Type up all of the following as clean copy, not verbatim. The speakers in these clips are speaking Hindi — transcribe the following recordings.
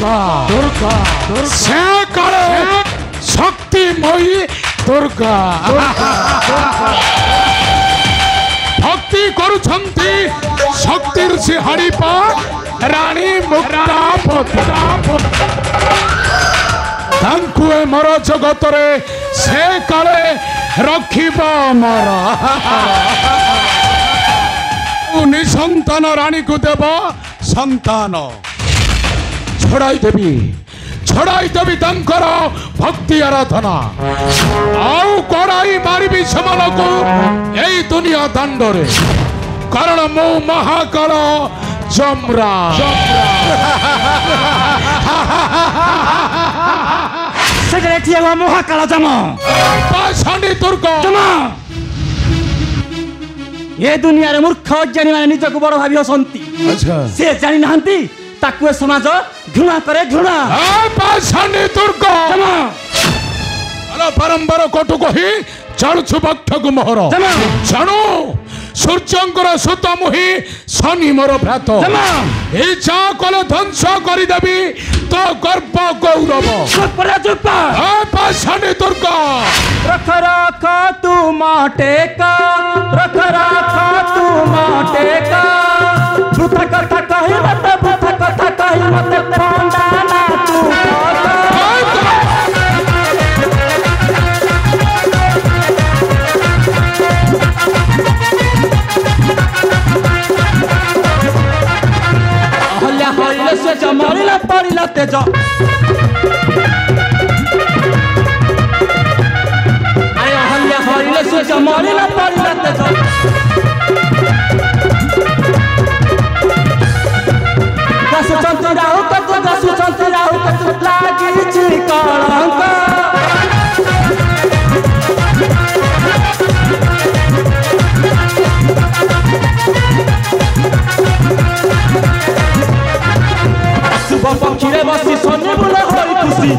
दुर्गा दुर्गा से काले शक्तिमयी दुर्गा भक्ति करुछंती शक्तिर से हरिपा रानी मुक्तापति तांकु ए मर जगत रे से काले रखिबा मर निसंतान रानी को देव संतान छड़ाई देवी तंकर भक्ति आराधना आउ कड़ाई मारिबी सेमान को यही दुनिया दांडरे कारण मो महाकाल जमरा महाकाल जम पाषाणी दुर्गा ये दुनिया रे मूर्ख अज्ञानी माने निज को बड़ भाबी हसंती से जानि नाहंती ताकु समाज घृणा करे घृणा पाषाणी दुर्गा अला परंपर कटु कही चलछु भक्त को मोहर जानो सूर्यंकर सुत मुहि शनि मोर भ्रात इच्छा कले ध्वंस करी देबी तो गर्भ गौरव पाषाणी दुर्गा रख रख तू माटेका रख रख तू माटेका भूत कथा कही मत पांडा ना तू अहल्या होइले से जमरिला पड़िला तेज आय अहल्या होइले से जमरिला पड़िला तेज दसु चंती राहु कतु लागी छि कलंक शुभ पक्षी रे बसी सोने बुल होई खुशी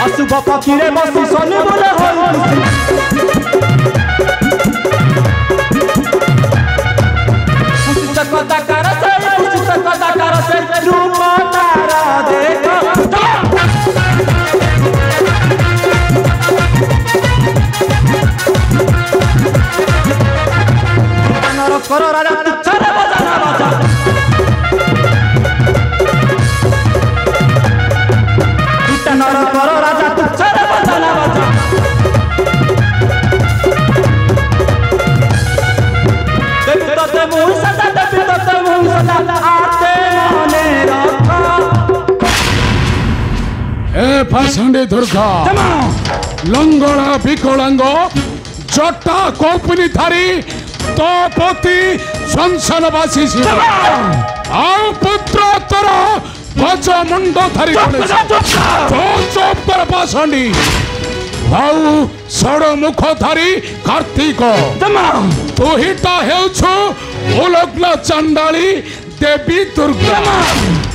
अशुभ पक्षी रे बसी सोने बुल होई खुशी कुछ कदाकार से रूप तारा देखो करो राजा चले बजाना बाजा नर करो राजा चले बजाना बाजा देवी तोते मुँह सदा आते मने रखो ए पाषाणी दुर्गा लंगड़ा विकलांग जटा कौपनी धारी तो पति संसारवासी आउ पुत्र तोर गज मुंड धरी चौपर पाषाणी आउ सड़ मुख धारी कार्तिक तू हिटा हेउछु उलग्न चंडाली देवी दुर्गा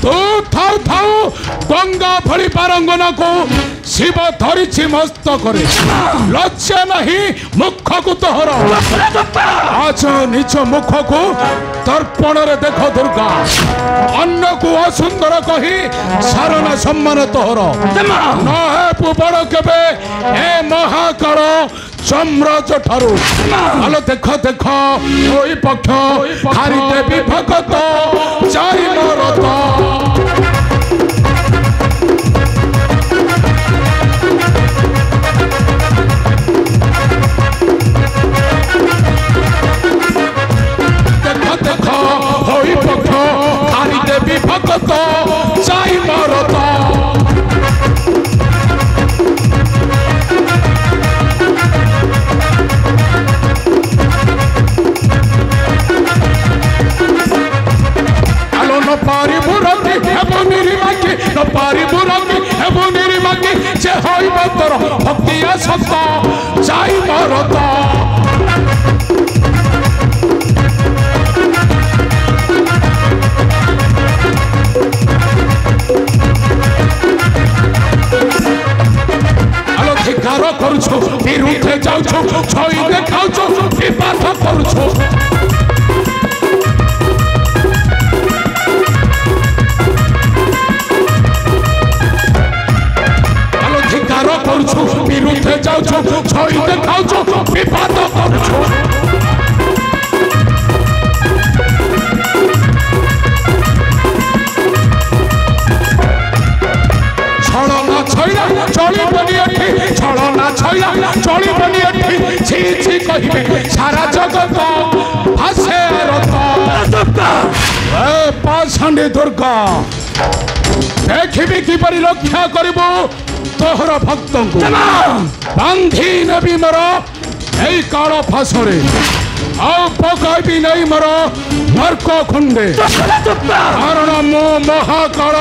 तू थाउ थाउ गंगा भली पारंगना को शिव धरी मस्तक लज्जा नहीं मुख को तोहर आज निज मुख को दर्पण रे देख दुर्गा अन्न को असुंदर कही सारना सम्मान तोहर न बड़ केबे ए महाकाल सम्राज ठारू आलो देख देख ओई पक्ष हारी देवी भगत चारि मरत भगत चाहि मरत आलो न पारि बुरती हेबो निरिमाकी न पारि बुरती हेबो निरिमाकी जे होइब तोर भक्तिया सत चाहि मरत धिकार करुछु विरुद्धे जाउछु छई देखाउछु विवाद करुछु देखाउछु विवाद करूछु छलना छैला चलिबनी एठी छलना छैला चलिबनी एठी छी छी कहिबे सारा जगत भासे रत ए पाषांडी दुर्गा देखिबी किपरि रक्षा करिबो तोहर भक्तंकु बांधी नेबी मोर एई काळ फासरे आ पकाइबी नहीं मोर नरक खुंडे कारण मो महाकाळ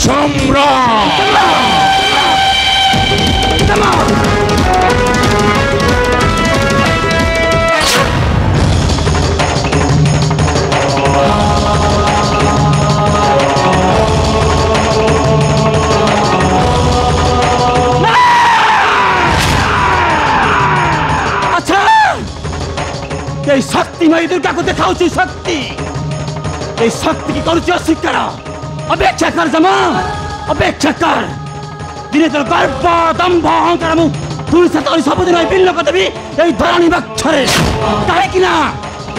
सम्राट शक्तिमयी दुर्गा को दिखाऊ शक्ति शक्ति की करुची अस्वीकार अपेक्षा कर जमा अपेक्षा कर दिने तोर गर्व दम्भ अहंकार मु तुरी साथ सबुदिन बिल्ल कदेबी एई धरणी बक्षरे काहेकिना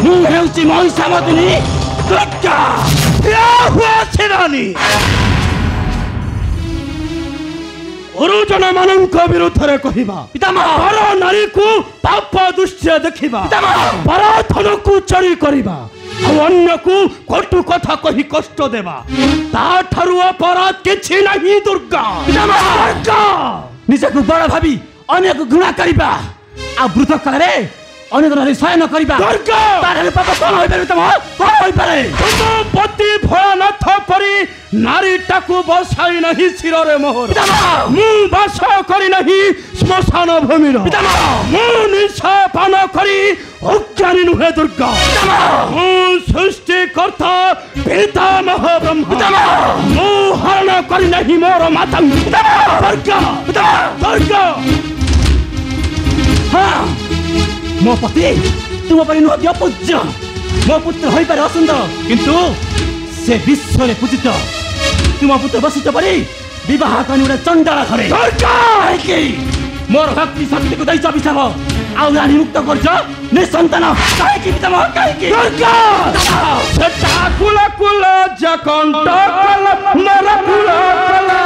मु हेउची महिषामर्दिनी दुर्गा सेनानी गुरुजन मानक विरुद्ध रे कहिबा पितामह पर नारी को पाप दृश्य देखिबा पितामह पर धन को चोरी करिबा अन्य को कटु कथा कहि कष्ट देबा ता थारु अपराध किछि नाही दुर्गा पितामह निजे को बड़ भाबी अन्य को घृणा करिबा आ वृथ काले अन्य जन शयन करिबा दुर्गा तारे पाप कोन होय पारे पितामह कोन होय पारे तुम पति भोलानाथ परी नारी टाकू बसाई नहीं शिर रे मोहर मु बास करी नहीं श्मशान भूमि मु निशा पान करी अज्ञानी नुहे दुर्गा मु सृष्टिकर्ता पितामह ब्रह्मा मु हरण करी नहीं मोर मातंग दुर्गा दुर्गा हाँ मो पति तुम परी नुह पूज्य मो पुत्र होई पारे असुंदर किंतु से विश्व रे पूजित तुम पुत्र वशिष्ठ परी विवाह करनी गोटे चंडाल घरे मोर भक्ति शक्ति को दैछ अभिशाप आउ रानी मुक्त करछ निसंतान काहेकि पितामह काहेकि दुर्गा सेटा कुल कुल जकंट कल मोर कुल कला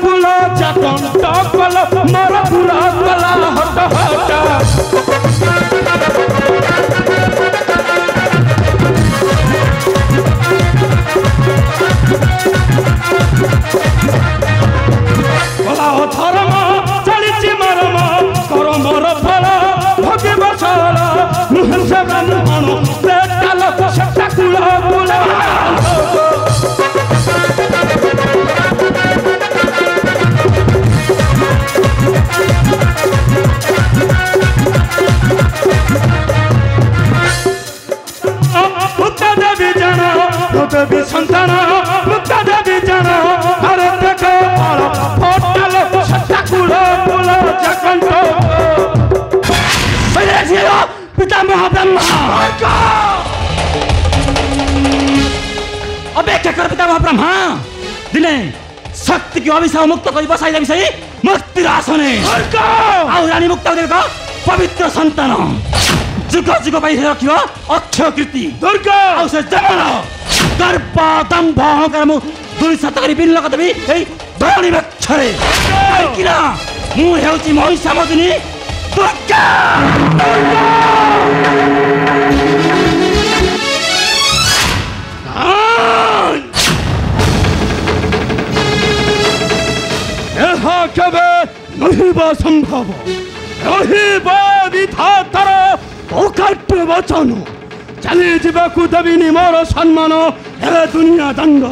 कुल जकंट कल मोर कुल कला हट हट धर्म चली मरम कर मोर फल भगे बसल मुहस ब्राह्मण सेटा कुल कुल देवी संतान मुक्त देवी जन अरे देखो फोटल सत्ता कुल कुल जकंट पितामह ब्रह्मा अपेक्षा कर पितामह ब्रह्मा दिने शक्ति की अभिशाप मुक्त कर बसाई देवी सही मुक्ति आसने आउ रानी मुक्त देवी पवित्र संतान जुग जुग पाई रखियो अक्षय कीर्ति दुर्गा आउ से जमन गर्व दम्भ अहंकार मु दुई सात करी बिल्ल कदेबी एई धरणी बक्षरे काहेकिना मु हेउची महिषामर्दिनी दुर्गा ଏହା କେବେ ନହିବା ସମ୍ଭବ ରହିବା ବିଧାତାର ଅକାଟ୍ୟ ବଚନ चली जीवाकू देविनी मोर सम्मान हे दुनिया दंड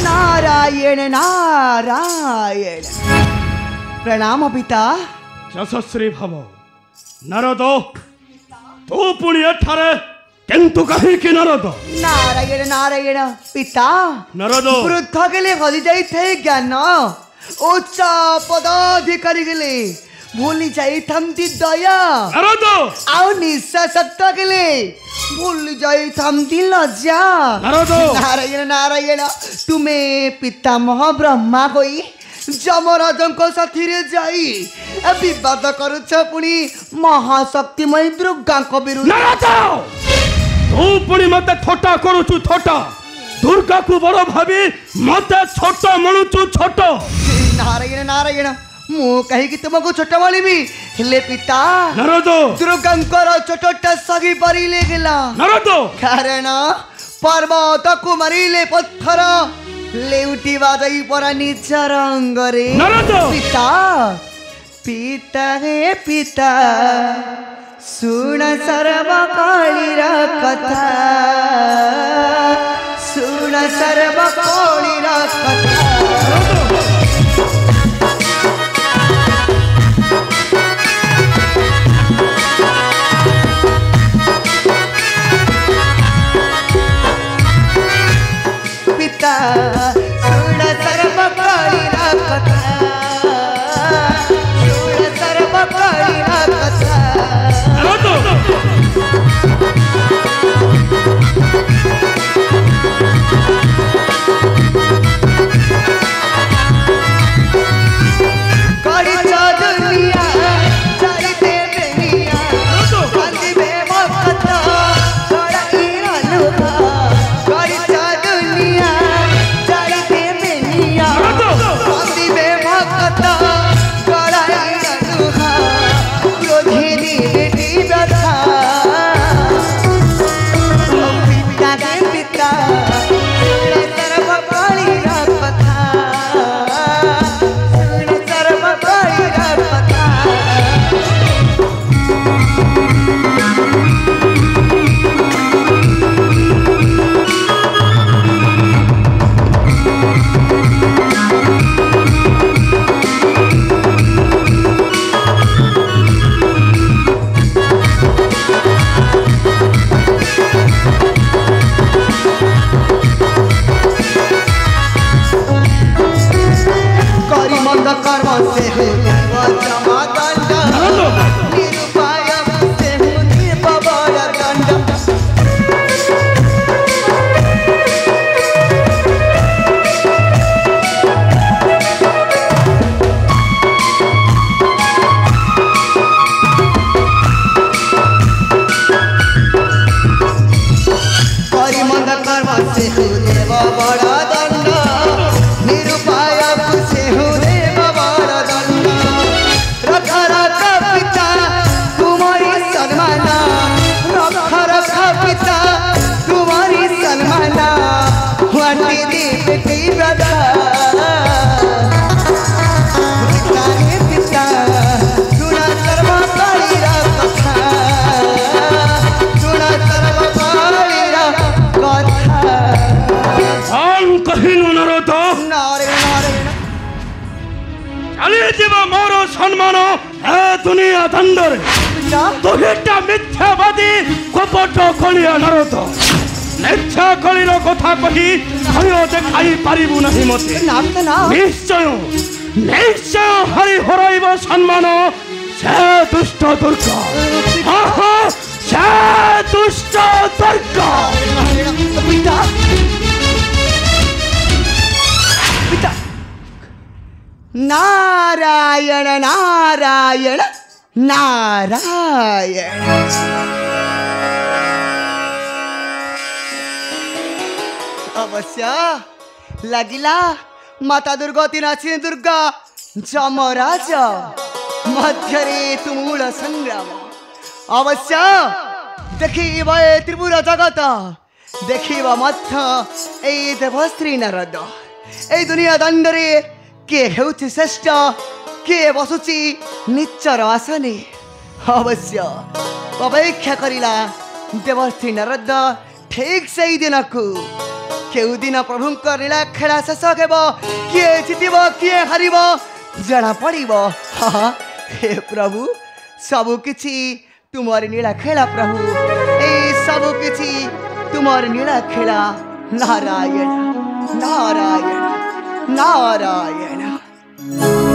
नारायण नारायण प्रणाम पिता यशस्वी भव नारद तू पुणी एठारे किंतु कहीं कि नारद नारायण नारायण पिता नारद वृद्ध के लिए हरि जाई थे ज्ञान उच्च पदाधिकारी के लिए भूली जाइथामती दया नारद आउ निश्वास तकले भूली जाइथामती लज्जा नारद नारायण नारायण तुमे पितामह ब्रह्मा होई जमराजଙ୍କ साथीरे जाई विवाद करुछ पुणी महाशक्तिमयी दुर्गाଙ୍କ विरुद्ध नारद तू पुणी मते थोटा करूछु थोटा दुर्गा को बड़ भाबी मते छोट मणुछु छोट नारायण नारायण मु कहीं तुमको छोट बोलिबी हेले पिता नारद दुर्गांकर छोटटा सगी परिले गेला नारद कारण पर्वत को मारिले पत्थर लेउटी बाजई परा निज रंग रे नारद पिता पिता हे पिता सुन सर्व कालीर कथा सुन सर्व कालीर कथा पिता सुन सर्व कालीर कथा सुन सर्व कालीर कथा कड़ी दुनिया चलते बेनिया कांदिबे मकता कड़ाईरा लुहा कड़ी दुनिया चलते बेनिया कांदिबे मकता कड़ाईरा लुहा क्रोधी बेटी व्यथा पिता के पिता सुन सर्व कालीरा कथा सुन सर्व कालीरा कथा करी मंद कर्म से हो जमा दंड निरुपाय से हो निर्भय दंड करी मंद कर्म से हो देव बड़ दंड निरुपाय से हो देव बड़ दंड रख रख पिता तुम्हारी सन्मान रख रख पिता तुम्हारी सन्मान वाटी दी बेटी ब्रदा पिता हे पिता सुना सर्व कालीरा कथा सुना सर्व कालीरा कथा हम कहिनु नारद नारायण नारायण चाली जीव मोर सम्मान ए दुनिया दंडरे पिता तुहिटा मिथ्याबादी कपट कलिया नारद मिथ्या कलिर कथा कही भय देखाई पारिबु नहीं मते नाम तो ना निश्चय निश्चय हरि हराइब सम्मान से दुष्ट दुर्गा आहा से दुष्ट दुर्गा पिता पिता नारायण नारायण नारायण अवश्य लगिला माता दुर्गा तीनाची दुर्गा जमराज मध्यरे तुमूल संग्राम अवश्य देखिब ए त्रिपुर जगत देखिब मध्य ए देवश्री नारद ए दुनिया दंडरे के हेउछि श्रेष्ठ के बसुची निच्चर आसने अवश्य अपेक्षा करिला देवश्री नारद ठीक से दिन को केउ दिन प्रभुंक लीला खेला शेष हेब किए जितब किए हारिब जना पड़ब हाँ हे प्रभु सबु किछि तुमर नीला खेला प्रभु ए सबु किछि तुमर नीला खेला नारायण नारायण। ナーラーヤナ नारायण।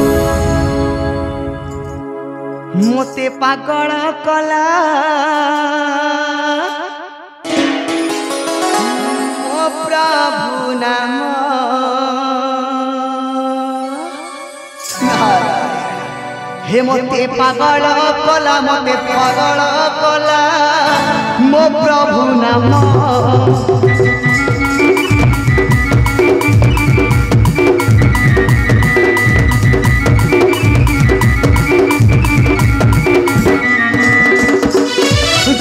मोते पागल कला ओ प्रभु नाम हे मोते पागल कला मोते पागल कला मो प्रभु नाम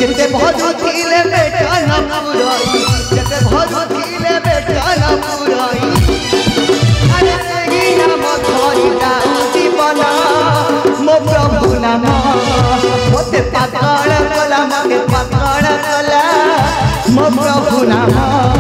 जते भजुथिले बेटा न पुराई जते भजुथिले बेटा न पुराई अरे सेही नाम धरि जाऊ जीवन मो प्रभु नाम मोते पागल कला मोते पागल कला मो प्रभु नाम